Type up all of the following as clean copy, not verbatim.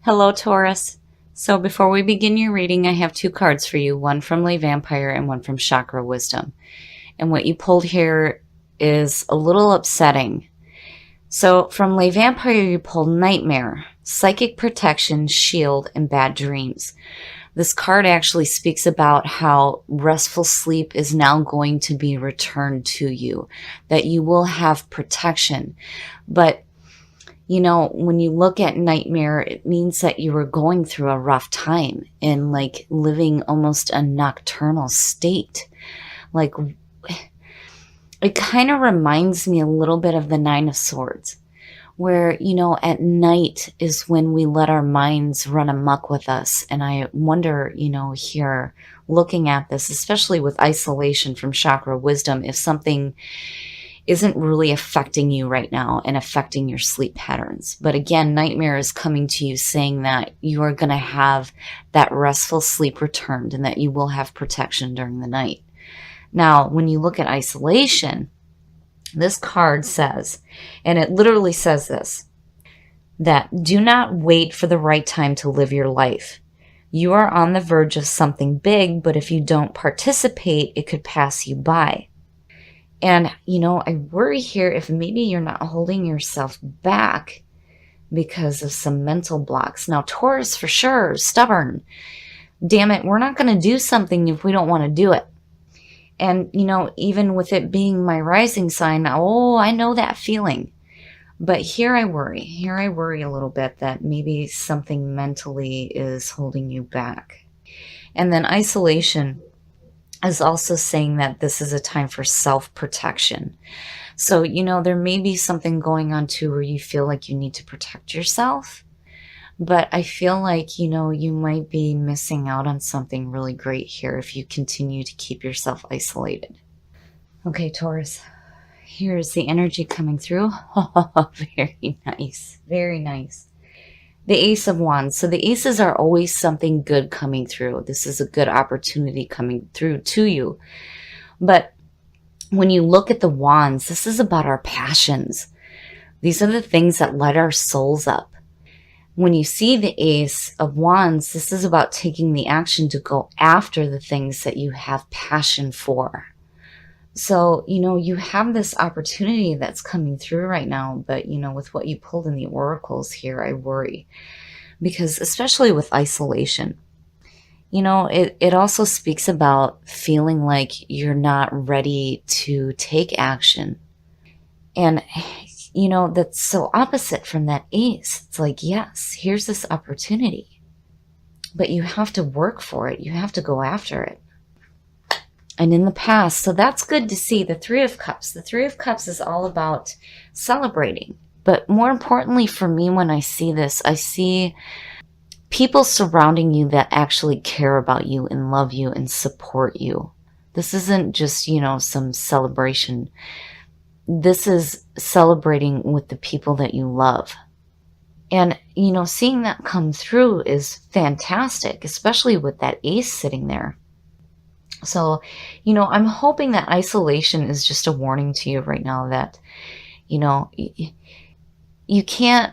Hello, Taurus. So before we begin your reading, I have two cards for you, one from Lay Vampire and one from Chakra Wisdom. And what you pulled here is a little upsetting. So from Lay Vampire, you pulled Nightmare, Psychic Protection, Shield, and Bad Dreams. This card actually speaks about how restful sleep is now going to be returned to you, that you will have protection. But you know, when you look at nightmare, it means that you were going through a rough time and like living almost a nocturnal state. Like, it kind of reminds me a little bit of the Nine of Swords, where, you know, at night is when we let our minds run amok with us. And I wonder, you know, here looking at this, especially with isolation from Chakra Wisdom, if something isn't really affecting you right now and affecting your sleep patterns. But again, nightmare is coming to you saying that you are going to have that restful sleep returned and that you will have protection during the night. Now, when you look at isolation, this card says, and it literally says this, that do not wait for the right time to live your life. You are on the verge of something big, but if you don't participate, it could pass you by. And, you know, I worry here if maybe you're not holding yourself back because of some mental blocks. Now, Taurus, for sure, stubborn. Damn it, we're not going to do something if we don't want to do it. And, you know, even with it being my rising sign, oh, I know that feeling. But here I worry. Here I worry a little bit that maybe something mentally is holding you back. And then isolation is also saying that this is a time for self-protection. So, you know, there may be something going on too where you feel like you need to protect yourself. But I feel like, you know, you might be missing out on something really great here if you continue to keep yourself isolated. Okay, Taurus, here's the energy coming through. Very nice. Very nice. The Ace of Wands. So the aces are always something good coming through. This is a good opportunity coming through to you. But when you look at the wands, this is about our passions. These are the things that light our souls up. When you see the Ace of Wands, this is about taking the action to go after the things that you have passion for. So, you know, you have this opportunity that's coming through right now, but, you know, with what you pulled in the oracles here, I worry. Because especially with isolation, you know, it also speaks about feeling like you're not ready to take action. And, you know, that's so opposite from that ace. It's like, yes, here's this opportunity, but you have to work for it. You have to go after it. And in the past, so that's good to see. The Three of Cups. The Three of Cups is all about celebrating. But more importantly for me, when I see this, I see people surrounding you that actually care about you and love you and support you. This isn't just, you know, some celebration. This is celebrating with the people that you love. And, you know, seeing that come through is fantastic, especially with that ace sitting there. So, you know, I'm hoping that isolation is just a warning to you right now that, you know, you can't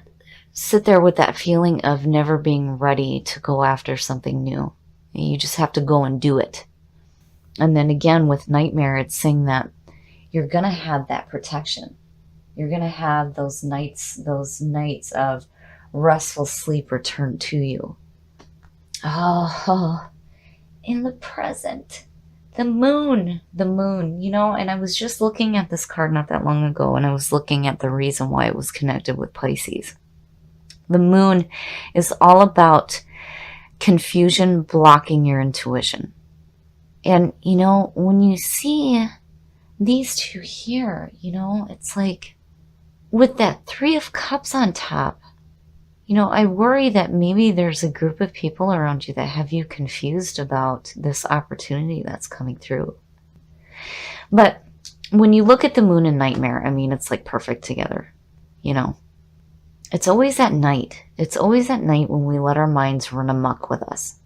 sit there with that feeling of never being ready to go after something new. You just have to go and do it. And then again, with nightmare, it's saying that you're going to have that protection. You're going to have those nights of restful sleep return to you. Oh, in the present. The moon, you know, and I was just looking at this card not that long ago, and I was looking at the reason why it was connected with Pisces. The moon is all about confusion blocking your intuition. And, you know, when you see these two here, you know, it's like with that Three of Cups on top, you know, I worry that maybe there's a group of people around you that have you confused about this opportunity that's coming through. But when you look at the moon and nightmare, I mean, it's like perfect together, you know. It's always at night. It's always at night when we let our minds run amok with us.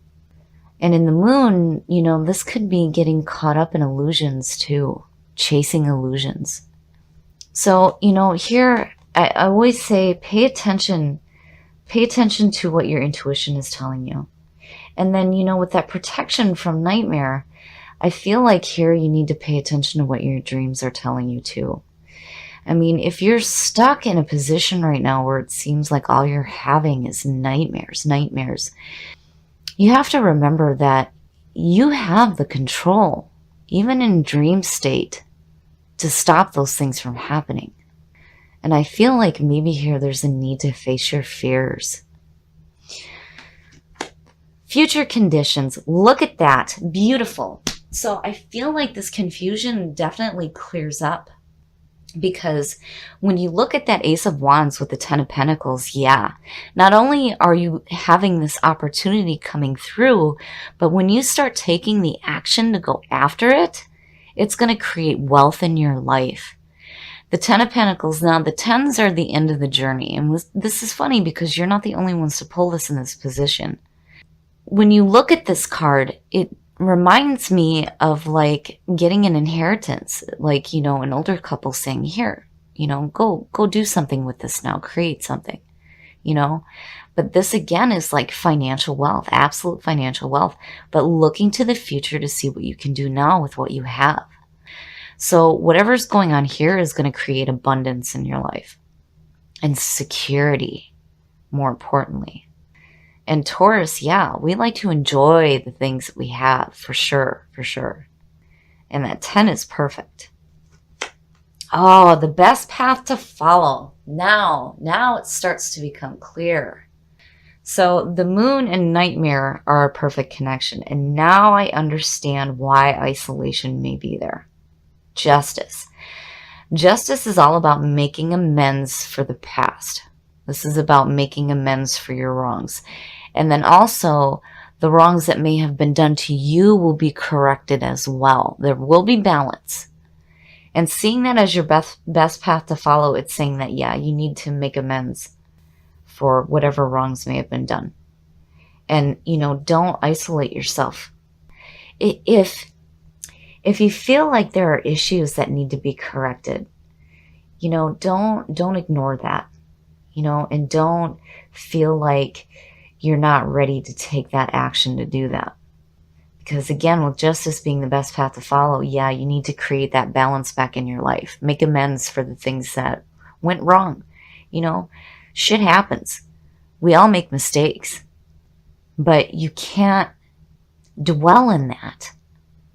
And in the moon, you know, this could be getting caught up in illusions too, chasing illusions. So, you know, here, I always say, pay attention Pay attention to what your intuition is telling you. And then, with that protection from nightmare, I feel like here you need to pay attention to what your dreams are telling you too. I mean, if you're stuck in a position right now where it seems like all you're having is nightmares, you have to remember that you have the control, even in dream state, to stop those things from happening. And I feel like maybe here there's a need to face your fears. Future conditions. Look at that. Beautiful. So I feel like this confusion definitely clears up, because when you look at that Ace of Wands with the Ten of Pentacles, yeah, not only are you having this opportunity coming through, but when you start taking the action to go after it, it's going to create wealth in your life. The Ten of Pentacles, now the tens are the end of the journey. And this is funny because you're not the only ones to pull this in this position. When you look at this card, it reminds me of like getting an inheritance, like, an older couple saying, here, go do something with this now, create something, But this again is like financial wealth, absolute financial wealth, but looking to the future to see what you can do now with what you have. So whatever's going on here is going to create abundance in your life and security, more importantly. And Taurus, yeah, we like to enjoy the things that we have, for sure. And that 10 is perfect. Oh, the best path to follow. Now it starts to become clear. So the moon and nightmare are a perfect connection. And now I understand why isolation may be there. Justice. Justice is all about making amends for the past. This is about making amends for your wrongs. And then also, the wrongs that may have been done to you will be corrected as well. There will be balance. And seeing that as your best path to follow, it's saying that, yeah, you need to make amends for whatever wrongs may have been done. And, don't isolate yourself. If you feel like there are issues that need to be corrected, don't ignore that, and don't feel like you're not ready to take that action to do that. Because again, with justice being the best path to follow, yeah, you need to create that balance back in your life. Make amends for the things that went wrong. Shit happens. We all make mistakes. But you can't dwell in that.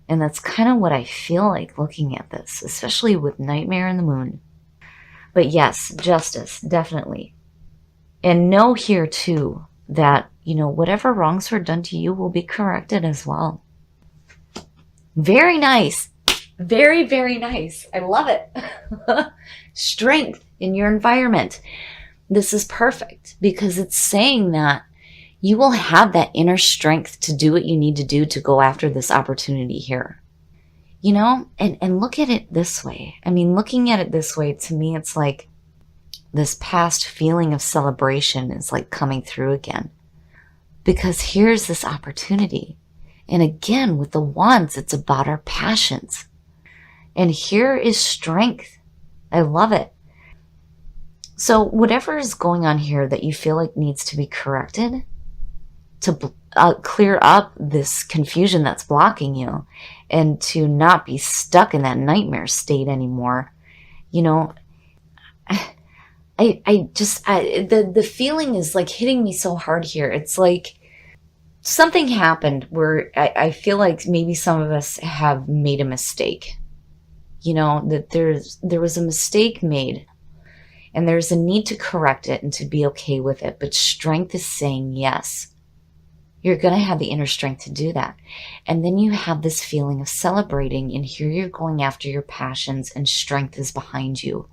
And that's kind of what I feel like looking at this, especially with Nightmare and the Moon. But yes, justice, definitely. And know here too that, whatever wrongs were done to you will be corrected as well. Very nice. Very, very nice. I love it. Strength in your environment. This is perfect because it's saying that you will have that inner strength to do what you need to do to go after this opportunity here. And look at it this way. I mean, looking at it this way, to me, it's like this past feeling of celebration is like coming through again. Because here's this opportunity. And again, with the wands, it's about our passions. And here is strength. I love it. So whatever is going on here that you feel like needs to be corrected, to clear up this confusion that's blocking you and to not be stuck in that nightmare state anymore, the feeling is like hitting me so hard here. It's like something happened where I feel like maybe some of us have made a mistake, that there was a mistake made and there's a need to correct it and to be okay with it. But strength is saying yes. You're going to have the inner strength to do that. And then you have this feeling of celebrating, and here you're going after your passions and strength is behind you.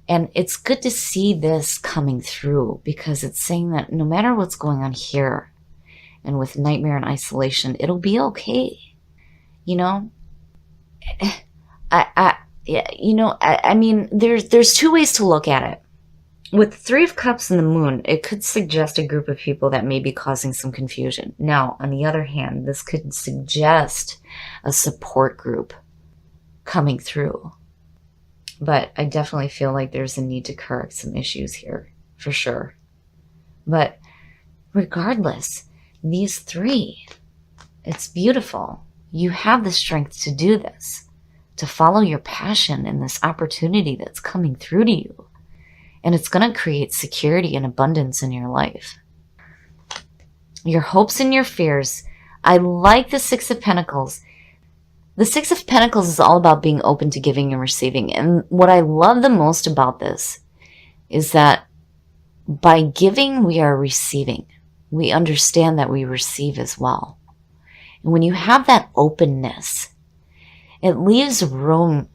And it's good to see this coming through because it's saying that no matter what's going on here and with nightmare and isolation, it'll be okay. I mean, there's two ways to look at it. With the Three of Cups and the Moon, it could suggest a group of people that may be causing some confusion. Now, on the other hand, this could suggest a support group coming through. But I definitely feel like there's a need to correct some issues here, for sure. But regardless, these three, it's beautiful. You have the strength to do this, to follow your passion and this opportunity that's coming through to you. And it's going to create security and abundance in your life. Your hopes and your fears. I like the Six of Pentacles. The Six of Pentacles is all about being open to giving and receiving. And what I love the most about this is that by giving, we are receiving. We understand that we receive as well. And when you have that openness, it leaves room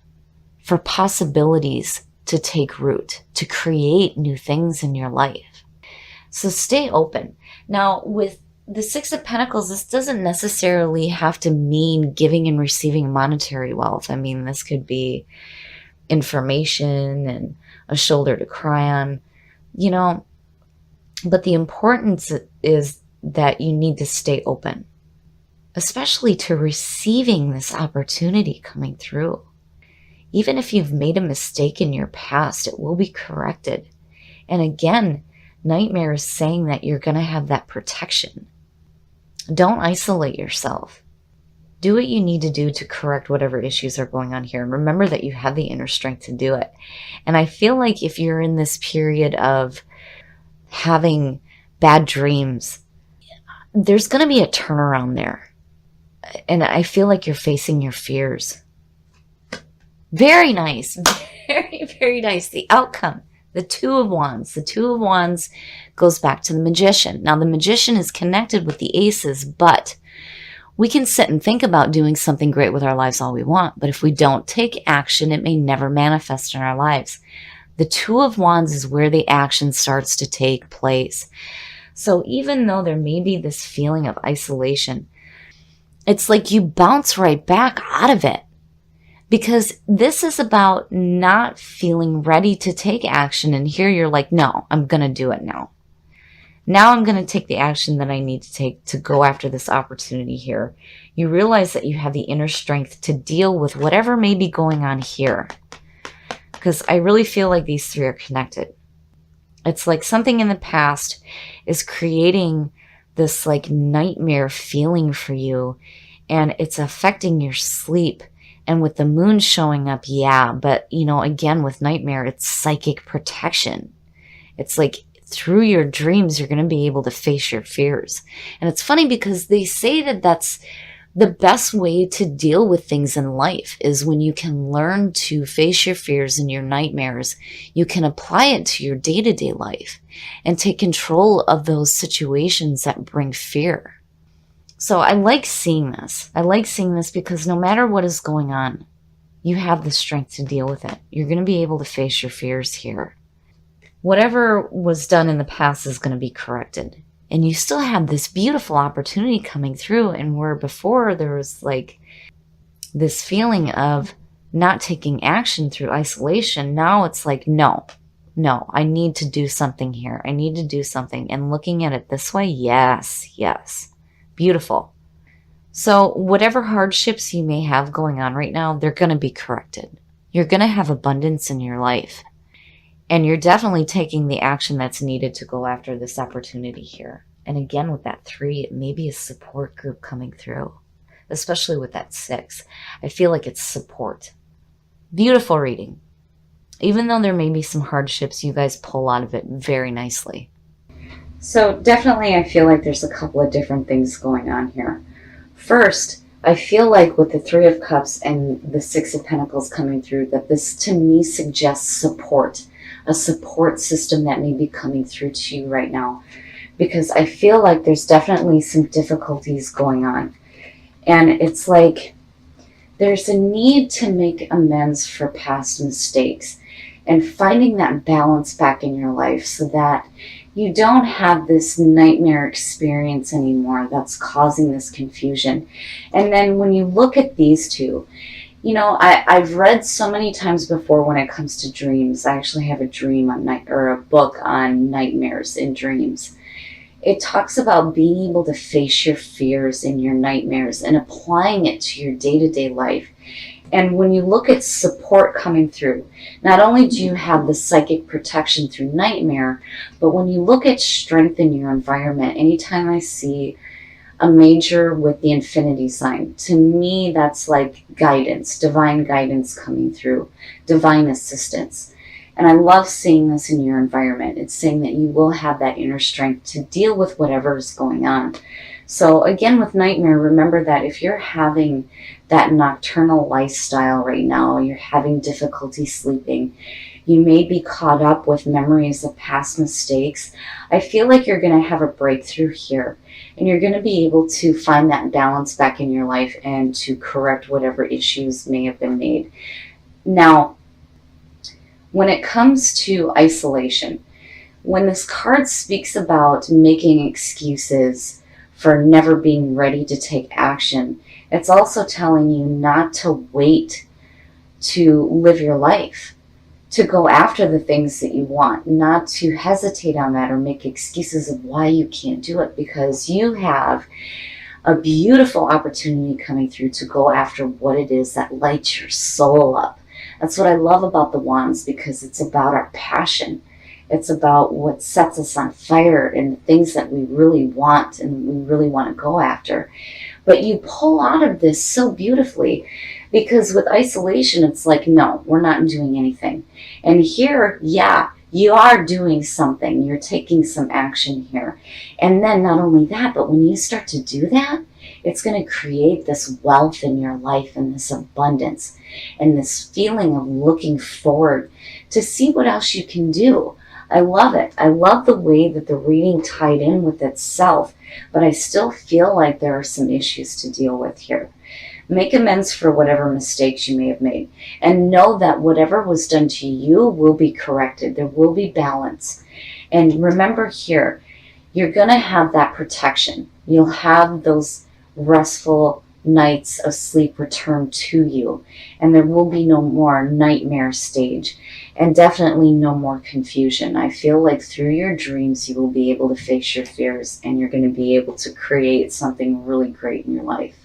for possibilities to take root, to create new things in your life. So stay open. Now, with the Six of Pentacles, this doesn't necessarily have to mean giving and receiving monetary wealth. I mean, this could be information and a shoulder to cry on, you know. But the importance is that you need to stay open, especially to receiving this opportunity coming through. Even if you've made a mistake in your past, it will be corrected. And again, Nightmare is saying that you're going to have that protection. Don't isolate yourself. Do what you need to do to correct whatever issues are going on here. And remember that you have the inner strength to do it. And I feel like if you're in this period of having bad dreams, there's going to be a turnaround there. And I feel like you're facing your fears. Very nice. Very, very nice. The outcome. The Two of Wands. The Two of Wands goes back to the Magician. Now, the Magician is connected with the Aces, but we can sit and think about doing something great with our lives all we want. But if we don't take action, it may never manifest in our lives. The Two of Wands is where the action starts to take place. So even though there may be this feeling of isolation, it's like you bounce right back out of it. Because this is about not feeling ready to take action. And here you're like, no, I'm going to do it now. Now I'm going to take the action that I need to take to go after this opportunity here. You realize that you have the inner strength to deal with whatever may be going on here. Because I really feel like these three are connected. It's like something in the past is creating this like nightmare feeling for you. And it's affecting your sleep. And with the moon showing up, yeah, but you know, again, with Nightmare, it's psychic protection. It's like through your dreams, you're going to be able to face your fears. And it's funny because they say that that's the best way to deal with things in life is when you can learn to face your fears and your nightmares. You can apply it to your day-to-day life and take control of those situations that bring fear. So I like seeing this. I like seeing this because no matter what is going on, you have the strength to deal with it. You're going to be able to face your fears here. Whatever was done in the past is going to be corrected. And you still have this beautiful opportunity coming through. And where before there was like this feeling of not taking action through isolation, now it's like, no, I need to do something here. I need to do something. And looking at it this way, yes. Beautiful. So whatever hardships you may have going on right now, they're going to be corrected. You're going to have abundance in your life. And you're definitely taking the action that's needed to go after this opportunity here. And again, with that 3, it may be a support group coming through, especially with that 6. I feel like it's support. Beautiful reading. Even though there may be some hardships, you guys pull out of it very nicely. So definitely I feel like there's a couple of different things going on here. First, I feel like with the 3 of Cups and the 6 of Pentacles coming through, that this to me suggests support, a support system that may be coming through to you right now. Because I feel like there's definitely some difficulties going on. And it's like there's a need to make amends for past mistakes and finding that balance back in your life so that you don't have this nightmare experience anymore that's causing this confusion. And then when you look at these two, you know, I've read so many times before when it comes to dreams. I actually have a dream on or a book on nightmares in dreams. It talks about being able to face your fears and your nightmares and applying it to your day-to-day life. And when you look at support coming through, not only do you have the psychic protection through nightmare, but when you look at strength in your environment, anytime I see a major with the infinity sign, to me that's like guidance, divine guidance coming through, divine assistance. And I love seeing this in your environment. It's saying that you will have that inner strength to deal with whatever is going on. So again, with nightmare, remember that if you're having that nocturnal lifestyle right now, you're having difficulty sleeping, you may be caught up with memories of past mistakes. I feel like you're going to have a breakthrough here, and you're going to be able to find that balance back in your life and to correct whatever issues may have been made. Now, when it comes to isolation, when this card speaks about making excuses for never being ready to take action, it's also telling you not to wait to live your life, to go after the things that you want, not to hesitate on that or make excuses of why you can't do it, because you have a beautiful opportunity coming through to go after what it is that lights your soul up. That's what I love about the wands, because it's about our passion. It's about what sets us on fire and the things that we really want and we really want to go after. But you pull out of this so beautifully, because with isolation, it's like, no, we're not doing anything. And here, yeah, you are doing something. You're taking some action here. And then not only that, but when you start to do that, it's going to create this wealth in your life and this abundance and this feeling of looking forward to see what else you can do. I love it. I love the way that the reading tied in with itself, but I still feel like there are some issues to deal with here. Make amends for whatever mistakes you may have made, and know that whatever was done to you will be corrected. There will be balance. And remember here, you're going to have that protection. You'll have those restful nights of sleep return to you, and there will be no more nightmare stage, and definitely no more confusion. I feel like through your dreams you will be able to face your fears, and you're going to be able to create something really great in your life.